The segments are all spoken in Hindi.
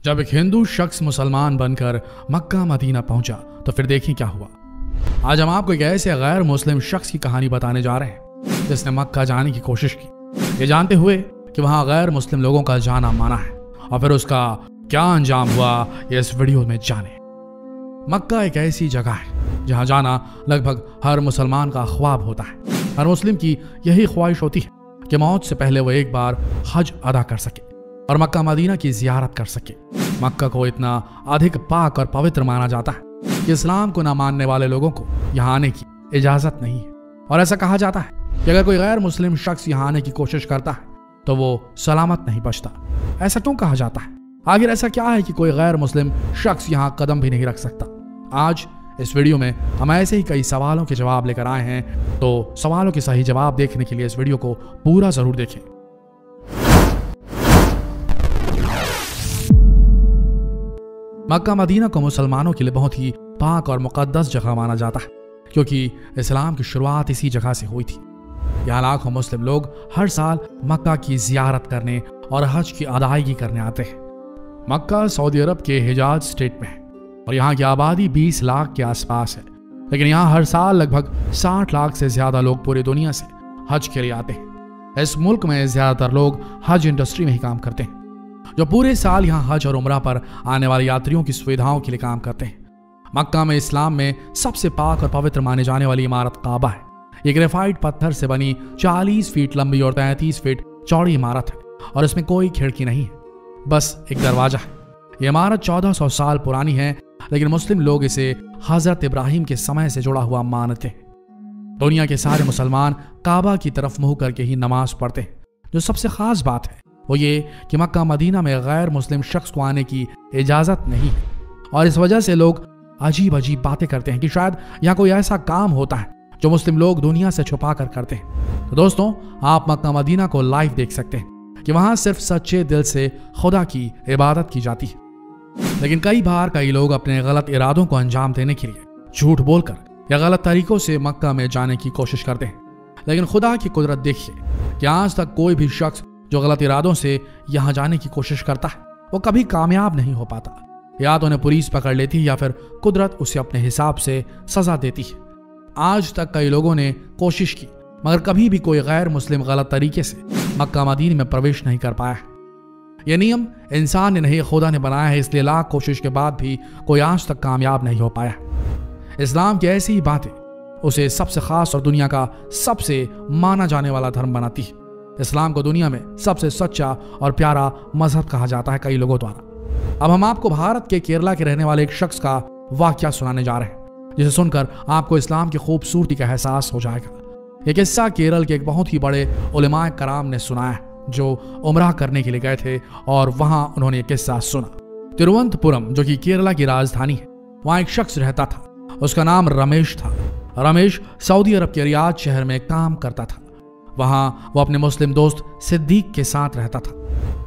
जब एक हिंदू शख्स मुसलमान बनकर मक्का मदीना पहुंचा तो फिर देखिए क्या हुआ। आज हम आपको एक ऐसे गैर मुस्लिम शख्स की कहानी बताने जा रहे हैं जिसने मक्का जाने की कोशिश की, ये जानते हुए कि वहां गैर मुस्लिम लोगों का जाना माना है, और फिर उसका क्या अंजाम हुआ ये इस वीडियो में जाने। मक्का एक ऐसी जगह है जहां जाना लगभग हर मुसलमान का ख्वाब होता है। हर मुस्लिम की यही ख्वाहिश होती है कि मौत से पहले वो एक बार हज अदा कर सके और मक्का मदीना की जियारत कर सके। मक्का को इतना अधिक पाक और पवित्र माना जाता है कि इस्लाम को ना मानने वाले लोगों को यहाँ आने की इजाजत नहीं है, और ऐसा कहा जाता है कि अगर कोई गैर मुस्लिम शख्स यहाँ आने की कोशिश करता है तो वो सलामत नहीं बचता। ऐसा क्यों कहा जाता है? आखिर ऐसा क्या है कि कोई गैर मुस्लिम शख्स यहाँ कदम भी नहीं रख सकता? आज इस वीडियो में हम ऐसे ही कई सवालों के जवाब लेकर आए हैं, तो सवालों के सही जवाब देखने के लिए इस वीडियो को पूरा जरूर देखें। मक्का मदीना को मुसलमानों के लिए बहुत ही पाक और मुकद्दस जगह माना जाता है, क्योंकि इस्लाम की शुरुआत इसी जगह से हुई थी। यहाँ लाखों मुस्लिम लोग हर साल मक्का की जियारत करने और हज की अदायगी करने आते हैं। मक्का सऊदी अरब के हिजाज स्टेट में है और यहाँ की आबादी 20 लाख के आसपास है, लेकिन यहाँ हर साल लगभग 60 लाख से ज्यादा लोग पूरी दुनिया से हज के लिए आते हैं। इस मुल्क में ज्यादातर लोग हज इंडस्ट्री में ही काम करते हैं, जो पूरे साल यहाँ हज और उम्रा पर आने वाले यात्रियों की सुविधाओं के लिए काम करते हैं। मक्का में इस्लाम में सबसे पाक और पवित्र माने जाने वाली इमारत काबा है। ये ग्रेफाइट पत्थर से बनी 40 फीट लंबी और 33 फीट चौड़ी इमारत है, और इसमें कोई खिड़की नहीं है, बस एक दरवाजा है। ये इमारत 1400 साल पुरानी है, लेकिन मुस्लिम लोग इसे हजरत इब्राहिम के समय से जुड़ा हुआ मानते हैं। दुनिया के सारे मुसलमान काबा की तरफ मुंह करके ही नमाज पढ़ते हैं। जो सबसे खास बात है वो ये कि मक्का मदीना में गैर मुस्लिम शख्स को आने की इजाजत नहीं है, और इस वजह से लोग अजीब अजीब बातें करते हैं कि शायद यहाँ कोई ऐसा काम होता है जो मुस्लिम लोग दुनिया से छुपा कर करते हैं। तो दोस्तों, आप मक्का मदीना को लाइव देख सकते हैं कि वहां सिर्फ सच्चे दिल से खुदा की इबादत की जाती है। लेकिन कई बार कई लोग अपने गलत इरादों को अंजाम देने के लिए झूठ बोलकर या गलत तरीकों से मक्का में जाने की कोशिश करते हैं। लेकिन खुदा की कुदरत देखिए कि आज तक कोई भी शख्स जो गलत इरादों से यहाँ जाने की कोशिश करता है वो कभी कामयाब नहीं हो पाता। या तो उन्हें पुलिस पकड़ लेती है या फिर कुदरत उसे अपने हिसाब से सजा देती है। आज तक कई लोगों ने कोशिश की, मगर कभी भी कोई गैर मुस्लिम गलत तरीके से मक्का मदीना में प्रवेश नहीं कर पाया है। यह नियम इंसान ने नहीं, खुदा ने बनाया है, इसलिए लाख कोशिश के बाद भी कोई आज तक कामयाब नहीं हो पाया। इस्लाम की ऐसी ही बातें उसे सबसे खास और दुनिया का सबसे माना जाने वाला धर्म बनाती है। इस्लाम को दुनिया में सबसे सच्चा और प्यारा मजहब कहा जाता है कई लोगों द्वारा। अब हम आपको भारत के केरला के रहने वाले एक शख्स का वाकया सुनाने जा रहे हैं, जिसे सुनकर आपको इस्लाम की खूबसूरती का एहसास हो जाएगा। यह किस्सा केरल के एक बहुत ही बड़े उलेमाए कराम ने सुनाया है, जो उम्रा करने के लिए गए थे और वहां उन्होंने यह किस्सा सुना। तिरुवनंतपुरम, जो कि केरला की राजधानी है, वहां एक शख्स रहता था। उसका नाम रमेश था। रमेश सऊदी अरब के रियाद शहर में काम करता था। वहां वो अपने मुस्लिम दोस्त सिद्दीक के साथ रहता था।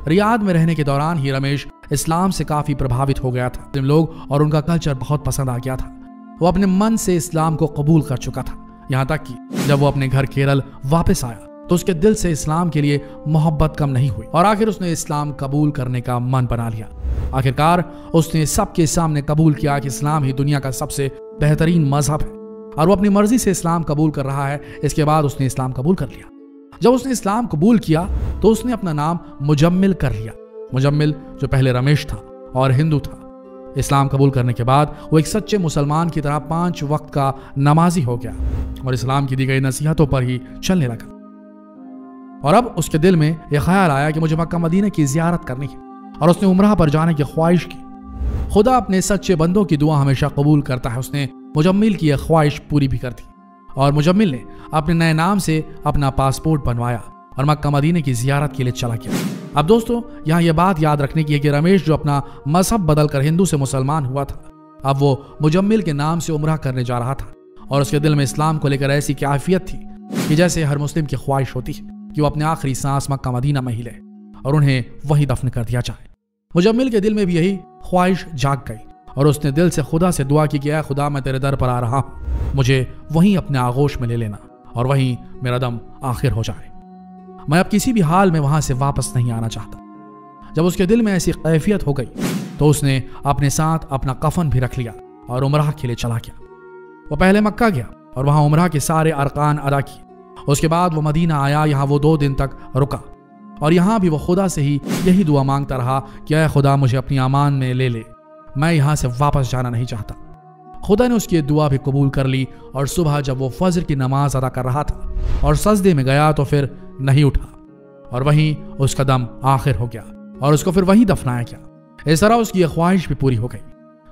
रियाद में रहने के दौरान ही रमेश इस्लाम से काफी प्रभावित हो गया था। मुस्लिम लोग और उनका कल्चर बहुत पसंद आ गया था। वो अपने मन से इस्लाम को कबूल कर चुका था, यहाँ तक कि जब वो अपने घर केरल वापस आया तो उसके दिल से इस्लाम के लिए मोहब्बत कम नहीं हुई, और आखिर उसने इस्लाम कबूल करने का मन बना लिया। आखिरकार उसने सबके सामने कबूल किया कि इस्लाम ही दुनिया का सबसे बेहतरीन मजहब है, और वो अपनी मर्जी से इस्लाम कबूल कर रहा है। इसके बाद उसने इस्लाम कबूल कर लिया। जब उसने इस्लाम कबूल किया तो उसने अपना नाम मुजम्मिल कर लिया। मुजम्मिल जो पहले रमेश था और हिंदू था। इस्लाम कबूल करने के बाद वो एक सच्चे मुसलमान की तरह 5 वक्त का नमाजी हो गया और इस्लाम की दी गई नसीहतों पर ही चलने लगा। और अब उसके दिल में यह ख्याल आया कि मुझे मक्का मदीना की जियारत करनी है, और उसने उम्रा पर जाने की ख्वाहिश की। खुदा अपने सच्चे बंदों की दुआ हमेशा कबूल करता है। उसने मुजम्मिल की यह ख्वाहिश पूरी भी कर दी, और मुजम्मिल ने अपने नए नाम से अपना पासपोर्ट बनवाया और मक्का मदीने की जियारत के लिए चला गया। अब दोस्तों, यहाँ यह बात याद रखने की है कि रमेश जो अपना मजहब बदलकर हिंदू से मुसलमान हुआ था, अब वो मुजम्मिल के नाम से उम्रा करने जा रहा था, और उसके दिल में इस्लाम को लेकर ऐसी कैफियत थी कि जैसे हर मुस्लिम की ख्वाहिश होती है कि वो अपने आखिरी सांस मक्का मदीना में ही ले और उन्हें वही दफन कर दिया जाए। मुजम्मिल के दिल में भी यही ख्वाहिश जाग गई, और उसने दिल से खुदा से दुआ की कि ऐ खुदा, मैं तेरे दर पर आ रहा हूं, मुझे वहीं अपने आगोश में ले लेना और वहीं मेरा दम आखिर हो जाए। मैं अब किसी भी हाल में वहां से वापस नहीं आना चाहता। जब उसके दिल में ऐसी कैफियत हो गई तो उसने अपने साथ अपना कफन भी रख लिया और उमराह के लिए चला गया। वो पहले मक्का गया और वहां उमराह के सारे अरकान अदा किए। उसके बाद वो मदीना आया। यहाँ वो 2 दिन तक रुका और यहाँ भी वो खुदा से ही यही दुआ मांगता रहा कि ऐ खुदा मुझे अपनी अमान में ले ले, मैं यहाँ से वापस जाना नहीं चाहता। खुदा ने उसकी दुआ भी कबूल कर ली और सुबह जब वो फजर की नमाज अदा कर रहा था और सजदे में गया तो फिर नहीं उठा और वहीं उसका दम आखिर हो गया और उसको फिर वहीं दफनाया गया। इस तरह उसकी यह ख्वाहिश भी पूरी हो गई।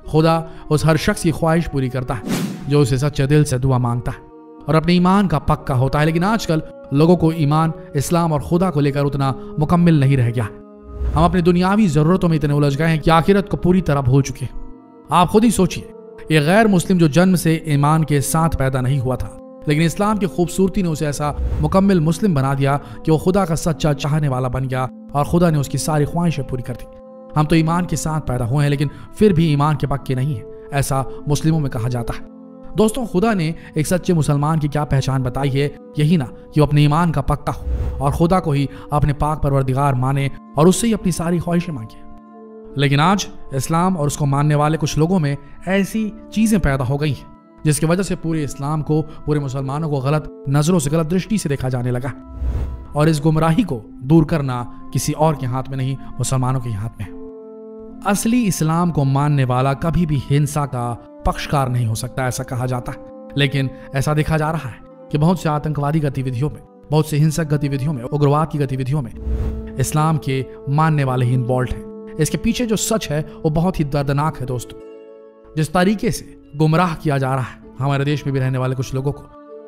खुदा उस हर शख्स की ख्वाहिश पूरी करता है जो उसे सच्चे दिल से दुआ मांगता है और अपने ईमान का पक्का होता है। लेकिन आजकल लोगों को ईमान, इस्लाम और खुदा को लेकर उतना मुकम्मल नहीं रह गया है। हम अपनी दुनियावी जरूरतों में इतने उलझ गए हैं कि आखिरत को पूरी तरह भूल चुके हैं। आप खुद ही सोचिए, ये गैर मुस्लिम जो जन्म से ईमान के साथ पैदा नहीं हुआ था, लेकिन इस्लाम की खूबसूरती ने उसे ऐसा मुकम्मल मुस्लिम बना दिया कि वो खुदा का सच्चा चाहने वाला बन गया और खुदा ने उसकी सारी ख्वाहिशें पूरी कर दी। हम तो ईमान के साथ पैदा हुए हैं लेकिन फिर भी ईमान के पक्के नहीं है, ऐसा मुस्लिमों में कहा जाता है। दोस्तों, खुदा ने एक सच्चे मुसलमान की क्या पहचान बताई है? यही ना कि वो अपने ईमान का पक्का हो और खुदा को ही अपने पाक परवरदिगार माने और उससे ही अपनी सारी ख्वाहिशें मांगे। लेकिन आज इस्लाम और उसको मानने वाले कुछ लोगों में ऐसी चीजें पैदा हो गई हैं जिसकी वजह से पूरे इस्लाम को, पूरे मुसलमानों को गलत नजरों से, गलत दृष्टि से देखा जाने लगा और इस गुमराही को दूर करना किसी और के हाथ में नहीं, मुसलमानों के हाथ में है। असली इस्लाम को मानने वाला कभी भी हिंसा का पक्षकार नहीं हो सकता, ऐसा कहा जाता है। लेकिन ऐसा देखा जा रहा है कि बहुत से आतंकवादी गतिविधियों में, बहुत से हिंसक गतिविधियों में, उग्रवाद की गतिविधियों में इस्लाम के मानने वाले ही इन्वॉल्व हैं। इसके पीछे जो सच है वो बहुत ही दर्दनाक है। दोस्तों, जिस तरीके से गुमराह किया जा रहा है हमारे देश में भी रहने वाले कुछ लोगों को,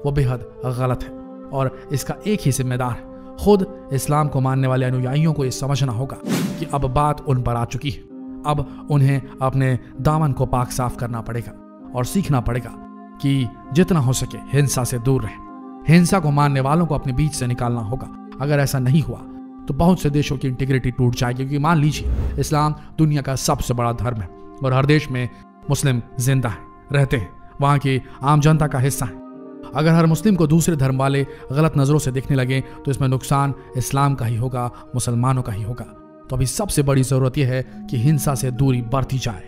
वो बेहद गलत है और इसका एक ही जिम्मेदार है खुद इस्लाम को मानने वाले अनुयायियों को ये समझना होगा कि अब बात उन पर आ चुकी है। अब उन्हें अपने दामन को पाक साफ करना पड़ेगा और सीखना पड़ेगा कि जितना हो सके हिंसा से दूर रहें। हिंसा को मानने वालों को अपने बीच से निकालना होगा। अगर ऐसा नहीं हुआ तो बहुत से देशों की इंटीग्रिटी टूट जाएगी, क्योंकि मान लीजिए इस्लाम दुनिया का सबसे बड़ा धर्म है और हर देश में मुस्लिम जिंदा है, रहते हैं, वहां की आम जनता का हिस्सा है। अगर हर मुस्लिम को दूसरे धर्म वाले गलत नजरों से देखने लगे तो इसमें नुकसान इस्लाम का ही होगा, मुसलमानों का ही होगा। तो अभी सबसे बड़ी जरूरत यह है कि हिंसा से दूरी बरती जाए,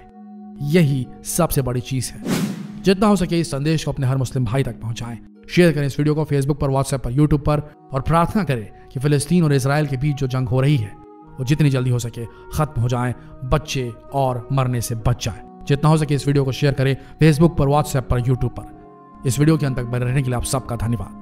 यही सबसे बड़ी चीज है। जितना हो सके इस संदेश को अपने हर मुस्लिम भाई तक पहुंचाएं, शेयर करें इस वीडियो को फेसबुक पर, व्हाट्सएप पर, यूट्यूब पर और प्रार्थना करें कि फिलिस्तीन और इजराइल के बीच जो जंग हो रही है वो जितनी जल्दी हो सके खत्म हो जाए, बच्चे और मरने से बच जाए। जितना हो सके इस वीडियो को शेयर करें फेसबुक पर, व्हाट्सएप पर, यूट्यूब पर। इस वीडियो के अंत तक बने रहने के लिए आप सबका धन्यवाद।